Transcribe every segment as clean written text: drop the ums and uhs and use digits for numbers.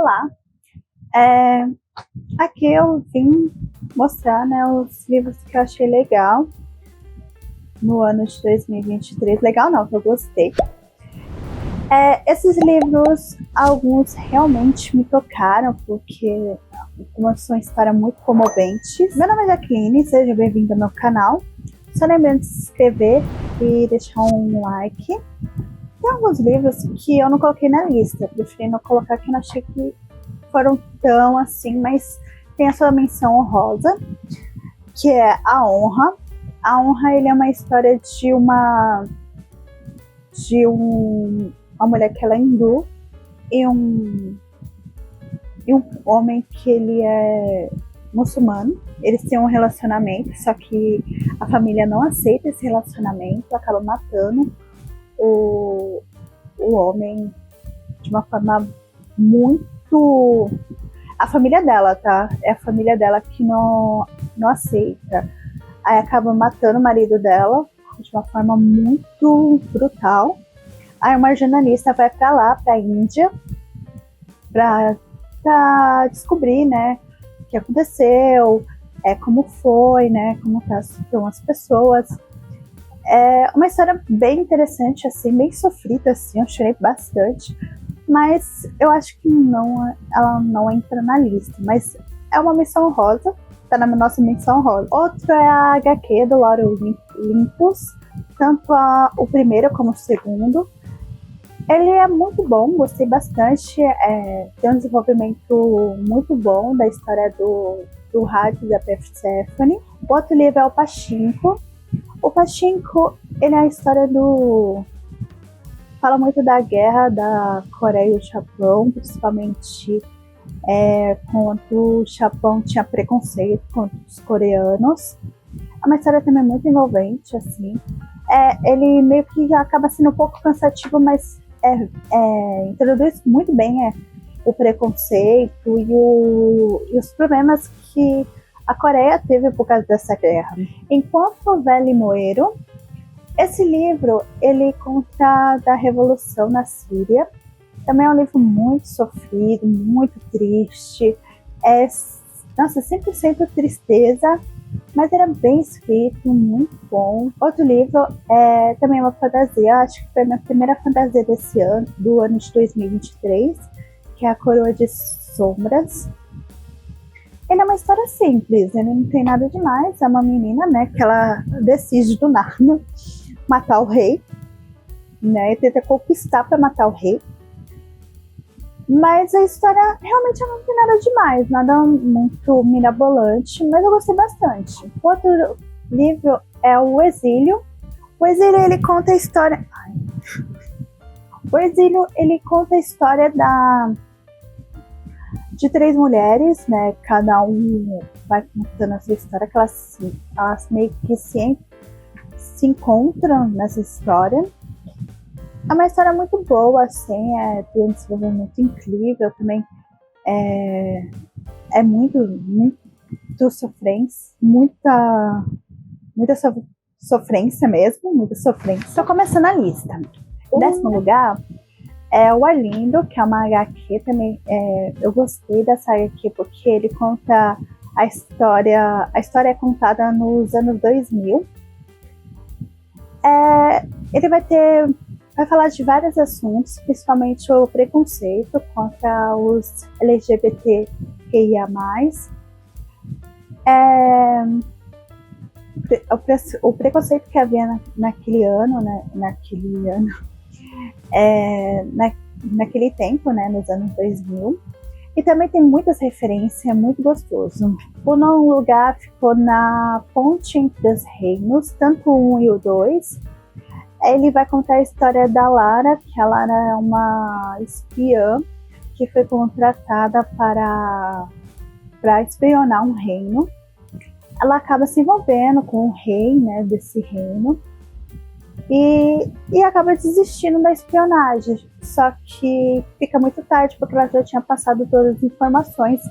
Olá! É, Aqui eu vim mostrar, né, os livros que eu achei legal no ano de 2023. Legal não, que eu gostei. Esses livros, alguns realmente me tocaram, porque algumas são histórias muito comoventes. Meu nome é Jacqueline, seja bem-vinda ao meu canal. Só lembrando de se inscrever e deixar um like. Tem alguns livros que eu não coloquei na lista, preferi não colocar, que eu não achei que foram tão assim, mas tem a sua menção honrosa, que é A Honra. A Honra, ele é uma história de uma mulher que ela é hindu e um homem que ele é muçulmano. Eles têm um relacionamento, só que a família não aceita esse relacionamento, acaba matando o homem de uma forma muito... A família dela, tá? É a família dela que não aceita. Aí acaba matando o marido dela de uma forma muito brutal. Aí uma jornalista vai pra lá, pra Índia, pra descobrir, né, o que aconteceu, como foi, né, como estão as pessoas. É uma história bem interessante, assim, bem sofrida, assim, eu chorei bastante, mas eu acho que ela não entra na lista, mas é uma menção honrosa, tá na nossa menção honrosa. Outro é a HQ do Lauro Olympus, tanto o primeiro como o segundo. Ele é muito bom, gostei bastante, tem um desenvolvimento muito bom da história do Hades e da Persephone. O outro livro é o Pachinko. O Pachinko, ele é a história fala muito da guerra da Coreia e o Japão, principalmente quando o Japão tinha preconceito contra os coreanos. É uma história também muito envolvente, assim. Ele meio que acaba sendo um pouco cansativo, mas introduz muito bem o preconceito e os problemas que a Coreia teve por causa dessa guerra. Enquanto houver limoeiro, esse livro ele conta da revolução na Síria. Também é um livro muito sofrido, muito triste. 100% tristeza, mas era bem escrito, muito bom. Outro livro é também uma fantasia, acho que foi a minha primeira fantasia desse ano, do ano de 2023, que é A Coroa de Sombras. Ele é uma história simples, ele não tem nada demais. É uma menina, né, que ela decide do nada matar o rei, né, e tenta conquistar para matar o rei. Mas a história realmente não tem nada demais, nada muito mirabolante, mas eu gostei bastante. O outro livro é O Exílio. O Exílio, ele conta a história... O Exílio, ele conta a história de 3 mulheres, né? Cada um vai contando a sua história, que elas meio que se encontram nessa história. É uma história muito boa, assim, tem um desenvolvimento incrível também. É muito sofrência, muita sofrência mesmo, muita sofrência. Estou começando a lista. Em 10º lugar é o Arlindo, que é uma HQ também. Eu gostei dessa HQ porque ele conta a história é contada nos anos 2000. Ele vai falar de vários assuntos, principalmente o preconceito contra os LGBTQIA+. O preconceito que havia naquele ano, né, naquele tempo, né, nos anos 2000. E também tem muitas referências, é muito gostoso. O 9º lugar ficou Na Ponte entre os Reinos, tanto o 1 e o 2. Ele vai contar a história da Lara, que a Lara é uma espiã que foi contratada para espionar um reino. Ela acaba se envolvendo com o rei, né, desse reino, e acaba desistindo da espionagem. Só que fica muito tarde, porque ela já tinha passado todas as informações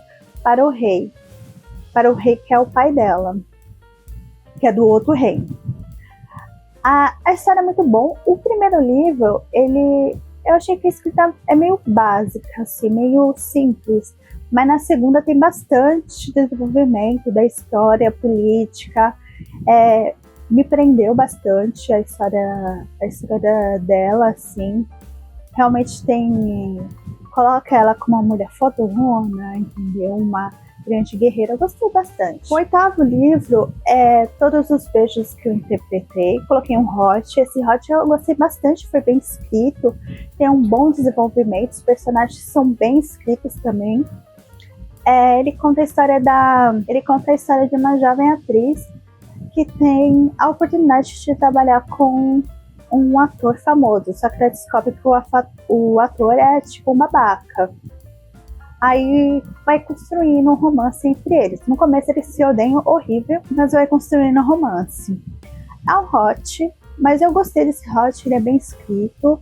para o rei que é o pai dela, que é do outro reino. A história é muito bom. O primeiro livro, ele Eu achei que a escrita é meio básica, assim, meio simples. Mas na segunda tem bastante desenvolvimento da história política. Me prendeu bastante a história dela, assim. Realmente coloca ela como uma mulher fodona, entendeu? Uma grande guerreira. Eu gostei bastante. O 8º livro é Todos os Beijos que eu Interpretei. Coloquei um hot. Esse hot eu gostei bastante, foi bem escrito, tem um bom desenvolvimento, os personagens são bem escritos também. Ele conta a história de uma jovem atriz que tem a oportunidade de trabalhar com um ator famoso, só que ela descobre que o ator é tipo um babaca. Aí vai construindo um romance entre eles. No começo eles se odeiam horrível, mas vai construindo um romance. É um hot, mas eu gostei desse hot, ele é bem escrito.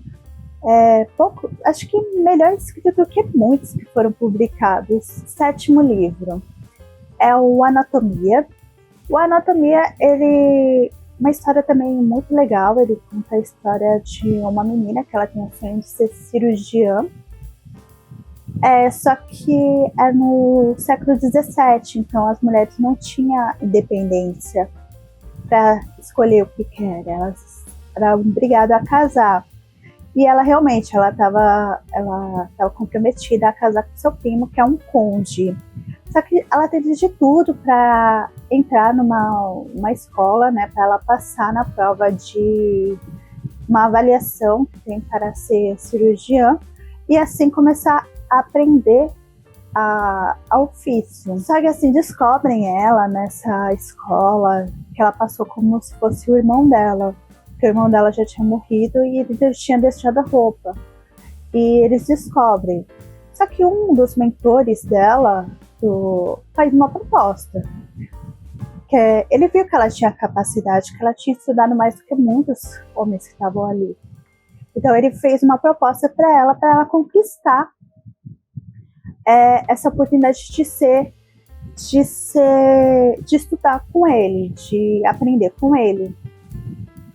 Acho que melhor escrito do que muitos que foram publicados. 7º livro é o Anatomia. O Anatomia, uma história também muito legal. Ele conta a história de uma menina que ela tem o sonho de ser cirurgiã. Só que é no século XVII, então as mulheres não tinham independência para escolher o que querem. Elas eram obrigadas a casar. E ela realmente, ela estava comprometida a casar com seu primo, que é um conde. Só que ela teve de tudo para entrar numa escola, né, para ela passar na prova de uma avaliação que tem para ser cirurgiã e assim começar a aprender a ofício. Só que assim descobrem ela nessa escola que ela passou como se fosse o irmão dela. O irmão dela já tinha morrido e ele tinha deixado a roupa. E eles descobrem. Só que um dos mentores dela faz uma proposta. Ele viu que ela tinha capacidade, que ela tinha estudado mais do que muitos homens que estavam ali. Então ele fez uma proposta para ela conquistar essa oportunidade de estudar com ele, de aprender com ele.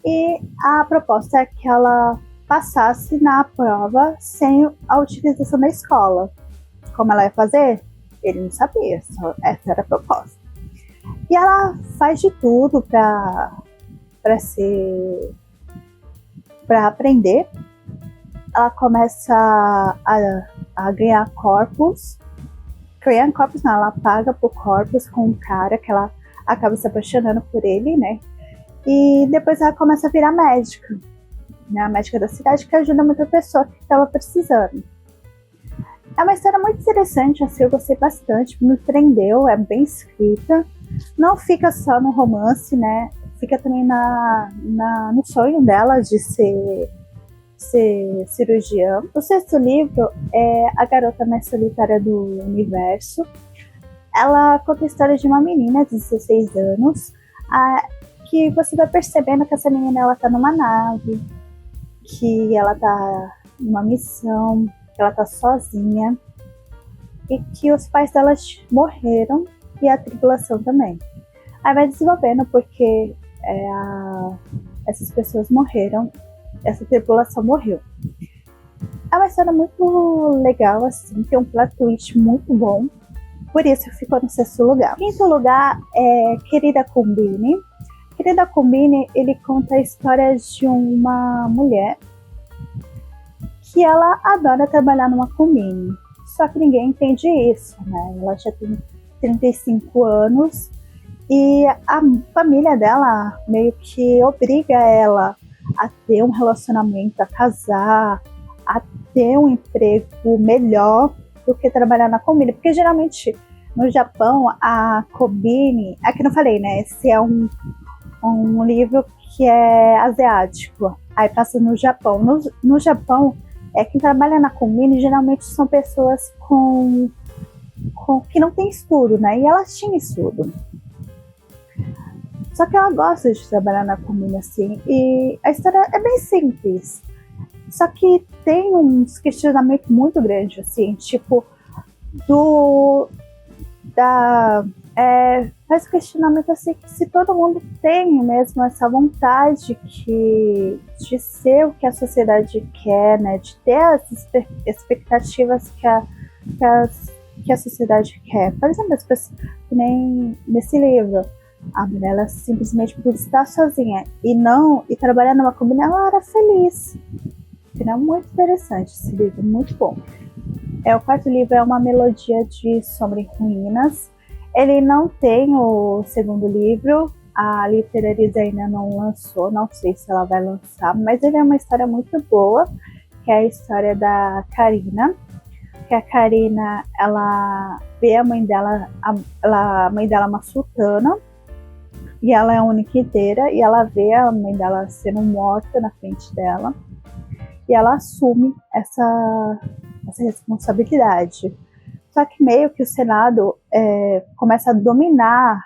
E a proposta é que ela passasse na prova sem a utilização da escola. Como ela ia fazer? Ele não sabia, só essa era a proposta. E ela faz de tudo para aprender. Ela começa a ganhar corpos. Ganhar corpos não, ela paga por corpos com um cara que ela acaba se apaixonando por ele, né? E depois ela começa a virar médica, né? A médica da cidade que ajuda muita pessoa que estava precisando. É uma história muito interessante, assim, eu gostei bastante, me prendeu, é bem escrita. Não fica só no romance, né? Fica também no sonho dela de ser cirurgiã. O 6º livro é A Garota Mais Solitária do Universo. Ela conta a história de uma menina de 16 anos, que você vai percebendo que essa menina ela tá numa nave, que ela tá numa missão, que ela tá sozinha e que os pais dela morreram e a tripulação também. Aí vai desenvolvendo porque essas pessoas morreram, essa tripulação morreu. É uma história muito legal, assim, tem um plot twist muito bom, por isso ficou no 6º lugar. 5º lugar é Querida Combine. Querida Combine, ele conta a história de uma mulher que ela adora trabalhar numa combine. Só que ninguém entende isso, né? Ela já tem 35 anos e a família dela meio que obriga ela a ter um relacionamento, a casar, a ter um emprego melhor do que trabalhar na combine. Porque geralmente no Japão a combine, aqui não falei, né? Esse é um livro que é asiático. Aí passa no Japão. No Japão, quem trabalha na combine geralmente são pessoas que não tem estudo, né? E elas tinham estudo. Só que ela gosta de trabalhar na combine assim. E a história é bem simples. Só que tem uns questionamentos muito grandes, assim, tipo, faz o questionamento assim, que se todo mundo tem mesmo essa vontade de ser o que a sociedade quer, né, de ter as expectativas que a sociedade quer. Por exemplo, as pessoas, que nem nesse livro, a mulher, ela simplesmente por estar sozinha e trabalhar numa comunidade, ela era feliz. É muito interessante esse livro, muito bom. O quarto livro é Uma Melodia de Sombra e Ruínas. Ele não tem o segundo livro, a Literariza ainda não lançou, não sei se ela vai lançar, mas ele é uma história muito boa, que é a história da Karina, que a Karina, ela vê a mãe dela, a mãe dela é uma sultana, e ela é a única herdeira, e ela vê a mãe dela sendo morta na frente dela, e ela assume essa responsabilidade. Só que meio que o Senado começa a dominar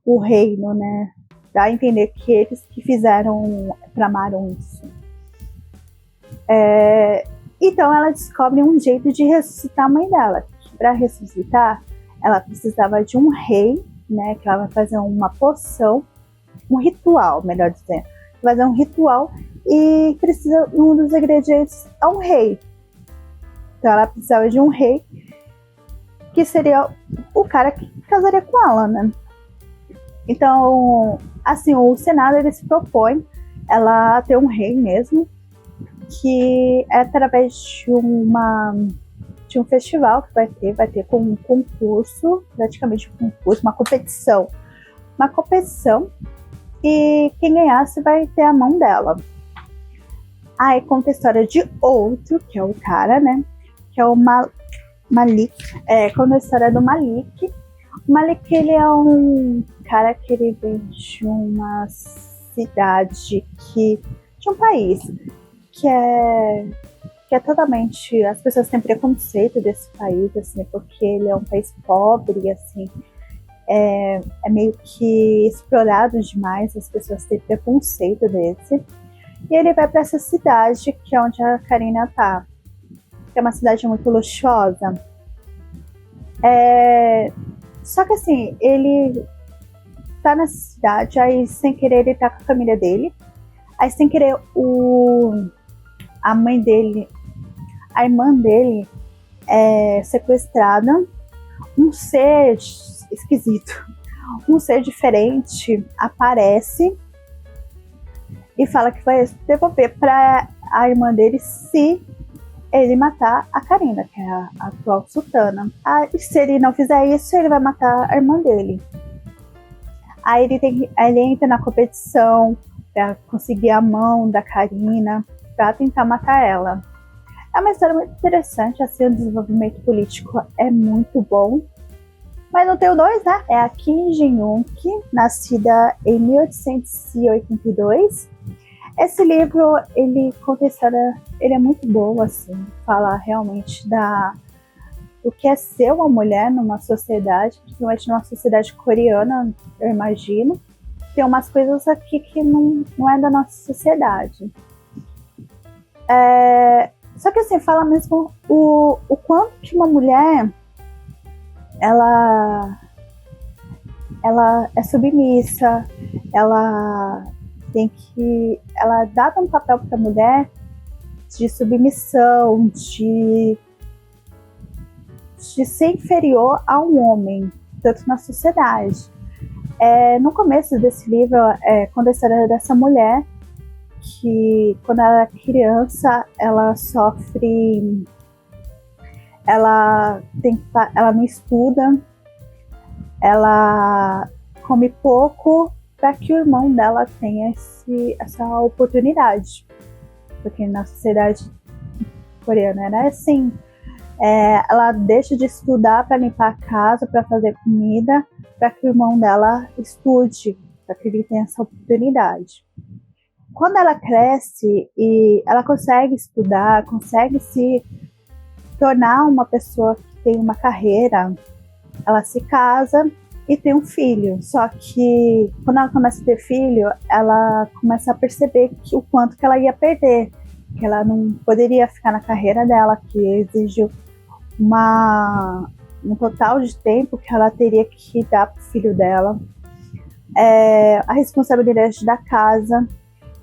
o reino, né? Dá a entender que eles que tramaram isso. Então ela descobre um jeito de ressuscitar a mãe dela. Para ressuscitar, ela precisava de um rei, né? Que ela vai fazer uma poção, um ritual, melhor dizendo. Vai fazer um ritual e precisa, um dos ingredientes é um rei. Então ela precisava de um rei, que seria o cara que casaria com ela, né? Então, assim, o Senado, ele se propõe ela ter um rei mesmo, que é através de um festival que vai ter com um concurso, praticamente um concurso, uma competição, e quem ganhasse vai ter a mão dela. Aí conta a história de outro, que é o cara, né, que é o Malik, conta a história do Malik. O Malik, ele é um cara que ele vem de uma cidade de um país que é totalmente, as pessoas têm preconceito desse país, assim, porque ele é um país pobre, assim, é meio que explorado demais, as pessoas têm preconceito desse. E ele vai para essa cidade, que é onde a Karina tá, que é uma cidade muito luxuosa. Só que assim, ele tá nessa cidade, aí sem querer ele tá com a família dele, aí sem querer a mãe dele, a irmã dele é sequestrada, um ser esquisito, um ser diferente aparece e fala que vai devolver para a irmã dele se ele matar a Karina, que é a atual sultana. E se ele não fizer isso, ele vai matar a irmã dele. Aí ele entra na competição para conseguir a mão da Karina, para tentar matar ela. É uma história muito interessante, assim, o desenvolvimento político é muito bom. Mas não tem o 2, né? É a Kim Jin-young, nascida em 1882. Esse livro, ele conta a história, ele é muito bom, assim, fala realmente do que é ser uma mulher numa sociedade, principalmente numa sociedade coreana, eu imagino. Tem umas coisas aqui que não é da nossa sociedade. Só que assim, fala mesmo o quanto que uma mulher ela é submissa, ela dá um papel para a mulher de submissão, de ser inferior a um homem, tanto na sociedade. No começo desse livro, conta a história dessa mulher que, quando ela era criança, ela sofre, ela não estuda, ela come pouco para que o irmão dela tenha essa oportunidade, porque na sociedade coreana era assim. Ela deixa de estudar para limpar a casa, para fazer comida, para que o irmão dela estude, para que ele tenha essa oportunidade. Quando ela cresce e ela consegue estudar, consegue se tornar uma pessoa que tem uma carreira, ela se casa e tem um filho. Só que quando ela começa a ter filho, ela começa a perceber o quanto que ela ia perder, que ela não poderia ficar na carreira dela, que exigiu um no total de tempo que ela teria que dar para o filho dela, a responsabilidade da casa,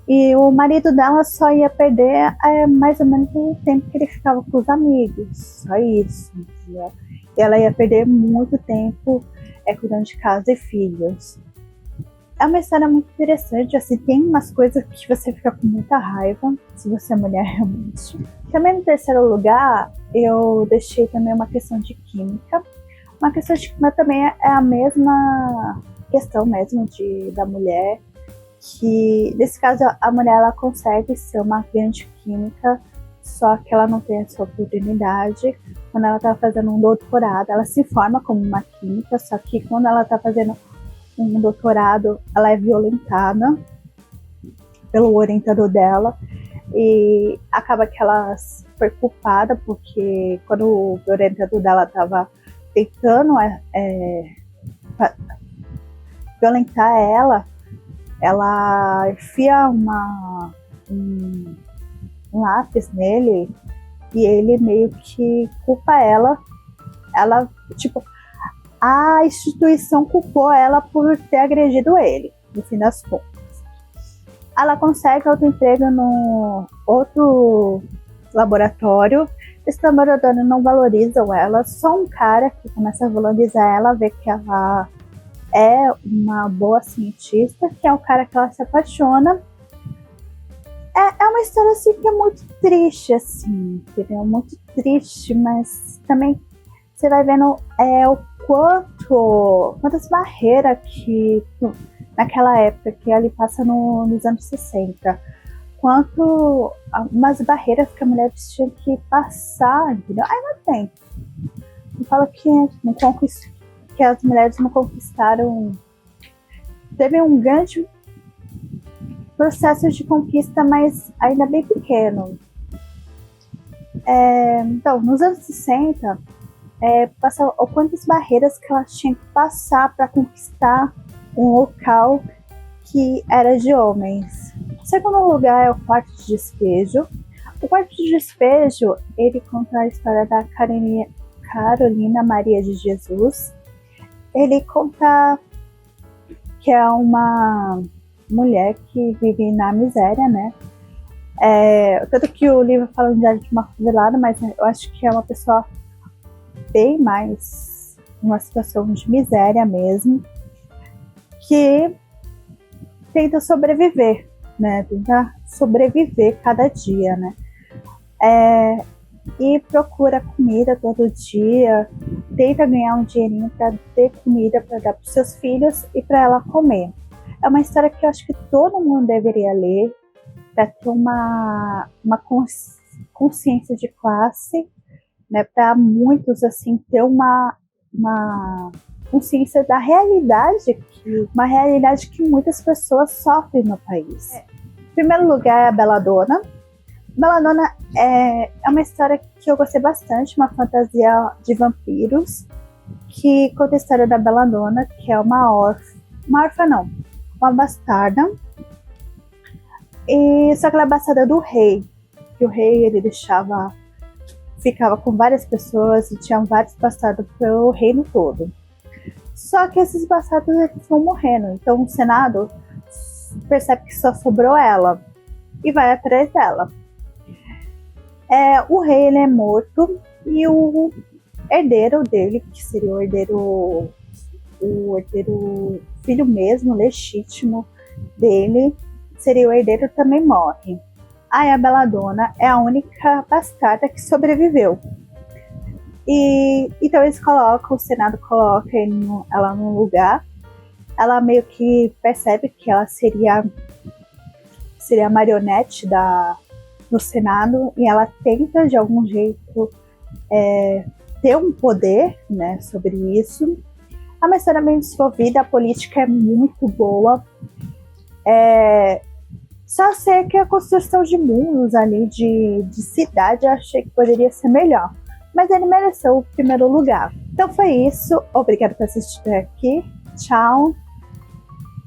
e o marido dela só ia perder mais ou menos o tempo que ele ficava com os amigos, só isso, entendeu? E ela ia perder muito tempo cuidando de casa e filhos. É uma história muito interessante, assim, tem umas coisas que você fica com muita raiva, se você é mulher realmente. Também no terceiro lugar, eu deixei também uma questão de química. Uma questão de química também é a mesma questão mesmo da mulher, que nesse caso a mulher ela consegue ser uma grande química, só que ela não tem essa oportunidade. Quando ela está fazendo um doutorado, ela se forma como uma química, só que quando ela está fazendo um doutorado, ela é violentada pelo orientador dela e acaba que ela foi culpada, porque quando o orientador dela estava tentando violentar ela enfia um lápis nele e ele meio que culpa ela, tipo, a instituição culpou ela por ter agredido ele, no fim das contas. Ela consegue outro emprego no outro laboratório. Esse laboratório não valoriza ela, só um cara que começa a valorizar ela, vê que ela é uma boa cientista, que é o cara que ela se apaixona. É uma história assim que é muito triste, assim, entendeu? Muito triste, mas também você vai vendo quantas barreiras que naquela época, que ali passa nos anos 60, umas barreiras que a mulher tinha que passar, entendeu? Ainda tem. Eu falo que as mulheres não conquistaram. Teve um grande processo de conquista, mas ainda bem pequeno. Então, nos anos 60, passava quantas barreiras que elas tinham que passar para conquistar um local que era de homens. O segundo lugar é o quarto de despejo. O quarto de despejo, ele conta a história da Carolina Maria de Jesus. Ele conta que é uma mulher que vive na miséria, né? Tanto que o livro fala de uma favelada, mas eu acho que é uma pessoa bem mais numa situação de miséria mesmo, que tenta sobreviver, né? Tenta sobreviver cada dia, né? E procura comida todo dia, tenta ganhar um dinheirinho para ter comida para dar para os seus filhos e para ela comer. É uma história que eu acho que todo mundo deveria ler para ter uma consciência de classe, né? Para muitos assim ter uma consciência da realidade, uma realidade que muitas pessoas sofrem no país. Em primeiro lugar é a Belladonna. Belladonna é uma história que eu gostei bastante, uma fantasia de vampiros, que conta a história da Belladonna, que é uma bastarda, só que ela é bastarda do rei, que o rei ele ficava com várias pessoas e tinha vários bastardos pelo reino todo. Só que esses bastardos eles vão morrendo, então o Senado percebe que só sobrou ela e vai atrás dela. O rei ele é morto e o herdeiro dele, que seria o herdeiro filho mesmo, legítimo dele, seria o herdeiro, também morre. Aí a Belladonna é a única bastarda que sobreviveu. E então o Senado coloca ela num lugar. Ela meio que percebe que ela seria a marionete no Senado, e ela tenta de algum jeito ter um poder, né, sobre isso. É uma história bem desenvolvida, a política é muito boa. Só sei que a construção de mundos ali, de cidade, eu achei que poderia ser melhor. Mas ele mereceu o primeiro lugar. Então foi isso. Obrigada por assistir aqui. Tchau.